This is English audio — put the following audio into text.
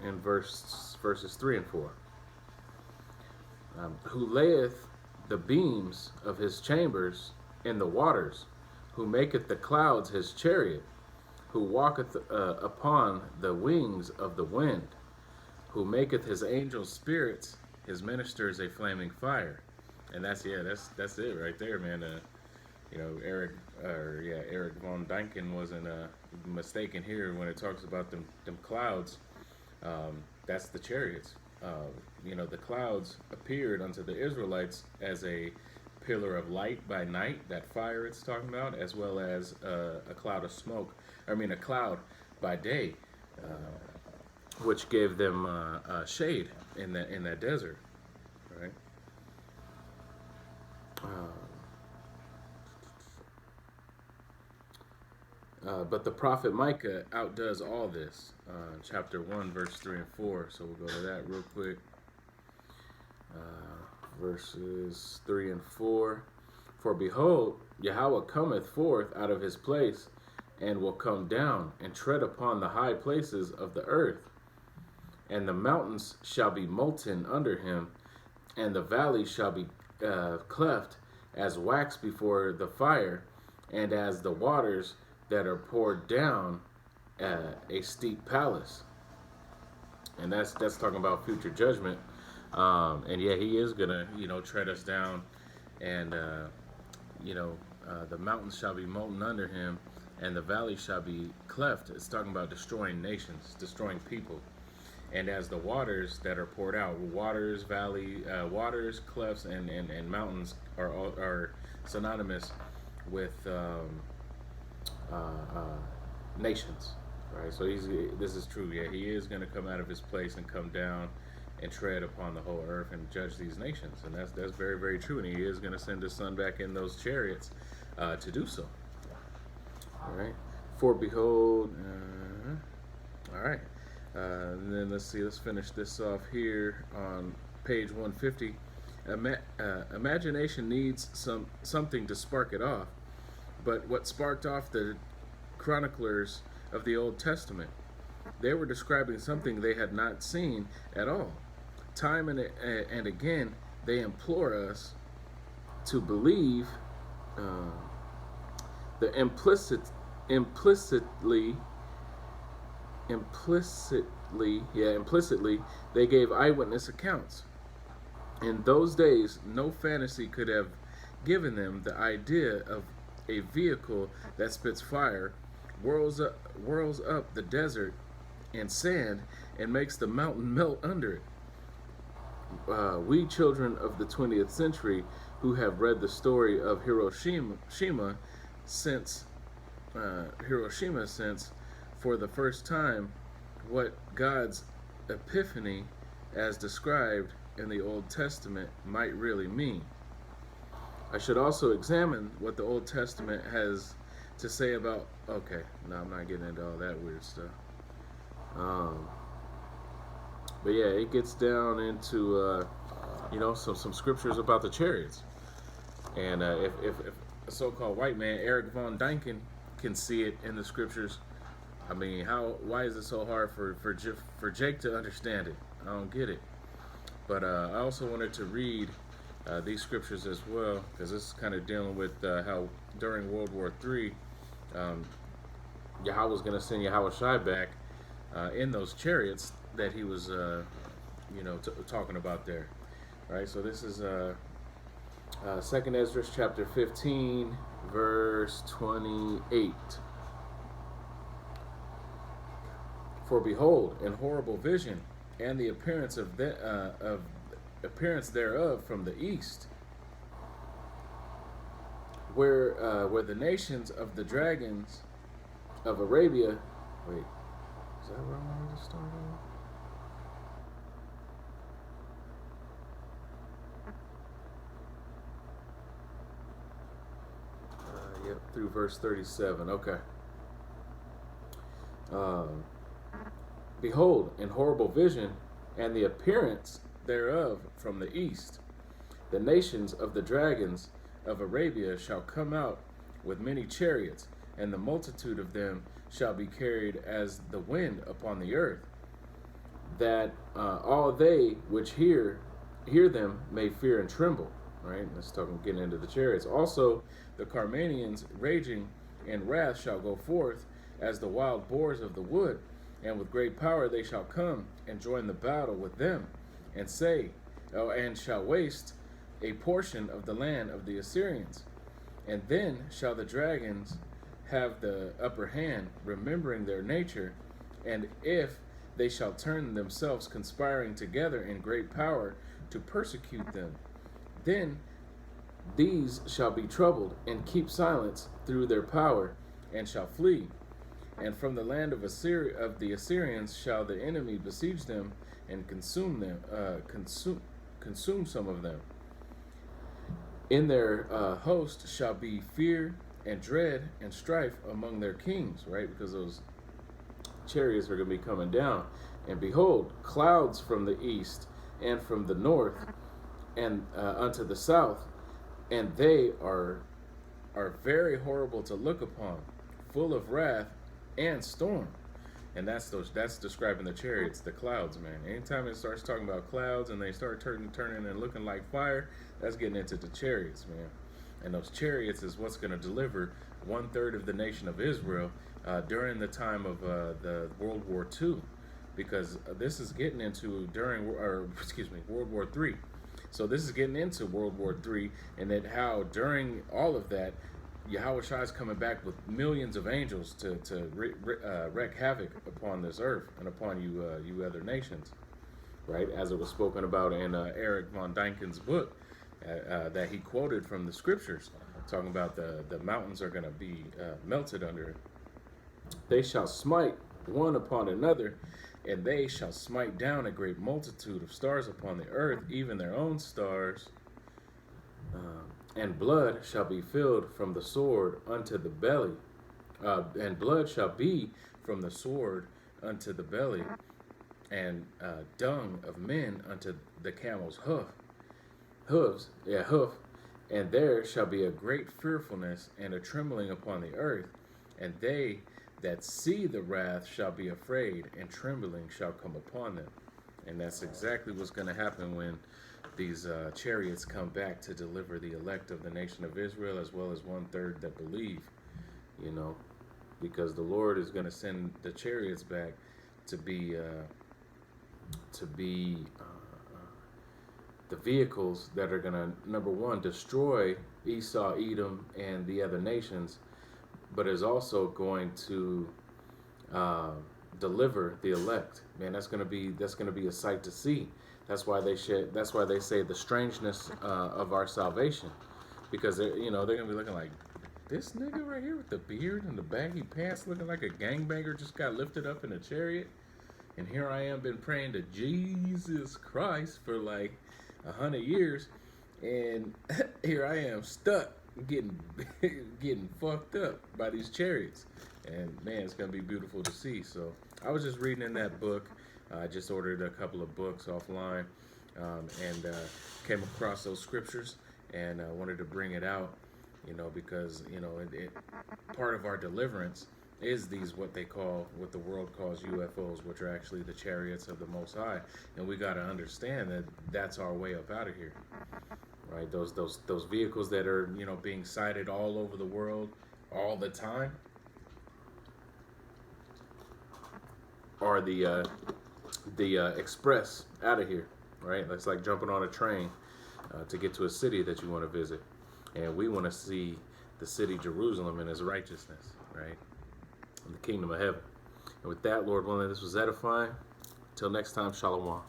in verses 3 and 4. Who layeth the beams of his chambers in the waters, who maketh the clouds his chariot, who walketh upon the wings of the wind, who maketh his angels spirits, his ministers a flaming fire. And that's it right there, man. Eric von Däniken wasn't mistaken here when it talks about them clouds. That's the chariots. The clouds appeared unto the Israelites as a pillar of light by night, that fire it's talking about, as well as a cloud of smoke. A cloud by day, which gave them shade in that desert, right? But the prophet Micah outdoes all this. Chapter 1, verse 3 and 4. So we'll go to that real quick. Verses 3 and 4. For behold, Yahweh cometh forth out of his place, and will come down and tread upon the high places of the earth. And the mountains shall be molten under him, and the valleys shall be cleft as wax before the fire, and as the waters that are poured down a steep palace. And that's talking about future judgment. And yeah, he is gonna tread us down, and the mountains shall be molten under him, and the valley shall be cleft. It's talking about destroying nations, destroying people. And as the waters that are poured out, waters, clefts, and mountains are synonymous with nations, right? So this is true. Yeah, he is going to come out of his place and come down and tread upon the whole earth and judge these nations, and that's very, very true. And he is going to send his son back in those chariots to do so. All right. For behold, all right. And then let's finish this off here on page 150. Imagination needs something to spark it off. But what sparked off the chroniclers of the Old Testament? They were describing something they had not seen at all. Time and again, they implore us to believe the implicitly, they gave eyewitness accounts. In those days, no fantasy could have given them the idea of a vehicle that spits fire, whirls up the desert and sand, and makes the mountain melt under it. We children of the 20th century who have read the story of Hiroshima since for the first time what God's epiphany as described in the Old Testament might really mean. I should also examine what the Old Testament has to say about, okay, no, I'm not getting into all that weird stuff. But yeah, it gets down into, some scriptures about the chariots. And if a so-called white man, Eric von Däniken, can see it in the scriptures, why is it so hard for Jake to understand it? I don't get it. But I also wanted to read these scriptures as well, because this is kind of dealing with how during World War III, Yahweh was going to send Yahweh Shai back in those chariots that he was, talking about there. Right. So this is 2nd Ezra chapter 15, verse 28. For behold, in horrible vision, and the appearance thereof from the east, where the nations of the dragons of Arabia. Wait, is that where I wanted to start on? Yep, through verse 37. Okay. Behold, in horrible vision, and the appearance thereof from the east, the nations of the dragons of Arabia shall come out with many chariots, and the multitude of them shall be carried as the wind upon the earth. that all they which hear them may fear and tremble. Right? Let's talk getting into the chariots. Also, the Carmanians raging in wrath shall go forth as the wild boars of the wood, and with great power they shall come and join the battle with them, and say, and shall waste a portion of the land of the Assyrians. And then shall the dragons have the upper hand, remembering their nature, and if they shall turn themselves conspiring together in great power to persecute them, then these shall be troubled and keep silence through their power, and shall flee. And from the land of the Assyrians shall the enemy besiege them and consume them, consume some of them. In their host shall be fear and dread and strife among their kings, right? Because those chariots are going to be coming down. And behold, clouds from the east and from the north and unto the south, and they are very horrible to look upon, full of wrath and storm. And that's describing the chariots, the clouds, man. Anytime it starts talking about clouds and they start turning and looking like fire, that's getting into the chariots, man. And those chariots is what's going to deliver 1/3 of the nation of Israel during the time of the World War II, because this is getting into World War III. So this is getting into World War III, and that how during all of that, Yahweh Shai is coming back with millions of angels to wreak havoc upon this earth and upon you other nations, right? As it was spoken about in Eric von Dynken's book that he quoted from the scriptures, talking about the mountains are going to be melted under. They shall smite one upon another, and they shall smite down a great multitude of stars upon the earth, even their own stars. And blood shall be filled from the sword unto the belly, and blood shall be from the sword unto the belly, and dung of men unto the camel's hoof, and there shall be a great fearfulness and a trembling upon the earth, and they that see the wrath shall be afraid, and trembling shall come upon them. And that's exactly what's going to happen when these chariots come back to deliver the elect of the nation of Israel, as well as 1/3 that believe, because the Lord is going to send the chariots back to be the vehicles that are going to, number one, destroy Esau, Edom, and the other nations, but is also going to deliver the elect. Man, that's going to be a sight to see. That's why they say the strangeness of our salvation, because they're going to be looking like this nigga right here with the beard and the baggy pants, looking like a gangbanger, just got lifted up in a chariot, and here I am been praying to Jesus Christ for like 100 years, and here I am stuck getting fucked up by these chariots. And man, it's gonna be beautiful to see. So I was just reading in that book. I just ordered a couple of books offline, and came across those scriptures, and wanted to bring it out, because part of our deliverance is these what the world calls UFOs, which are actually the chariots of the Most High, and we got to understand that that's our way up out of here, right? Those vehicles that are being sighted all over the world all the time are the express out of here, right? It's like jumping on a train to get to a city that you want to visit, and we want to see the city Jerusalem in its righteousness, right? In the kingdom of heaven. And with that, Lord willing, this was edifying. Till next time, Shalom.